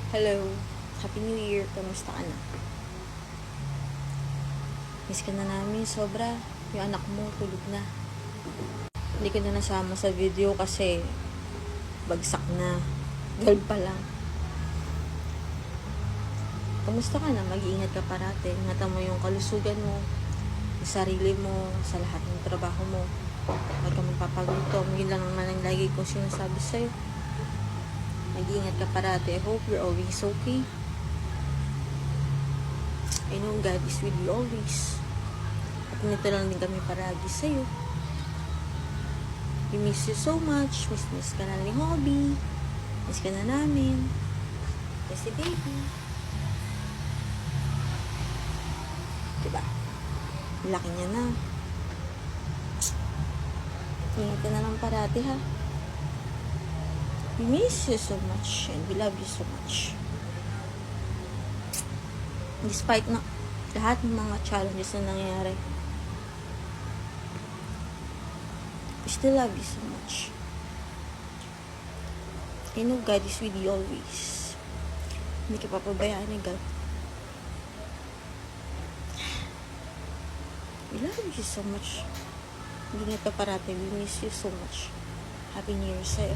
Hello, Happy New Year, kamusta ka na? Miss ka na namin, sobra. Yung anak mo, tulog na. Hindi ka na nasama sa video kasi bagsak na. Girl pa lang. Kamusta ka na? Mag-iingat ka parate. Ingatan mo yung kalusugan mo, yung sarili mo, sa lahat ng trabaho mo. Huwag ka magpapagutom. Yun lang naman ang lagi kong sinasabi sa'yo. Mag-iingat ka parate. I hope you're always okay. I know God is with you always. At nito lang din kami paragi sa'yo. We miss you so much. Miss ka na ni Hobby. Miss ka na namin. Miss si baby. Diba? Laki niya na. Ingat ka na lang parati ha. We miss you so much and we love you so much. Despite na lahat ng mga challenges na nangyayari, we still love you so much. I know God is with you always. Hindi ka papabayaan ni God. We love you so much. Ingat ka parati. We miss you so much. Happy New Year sa'yo.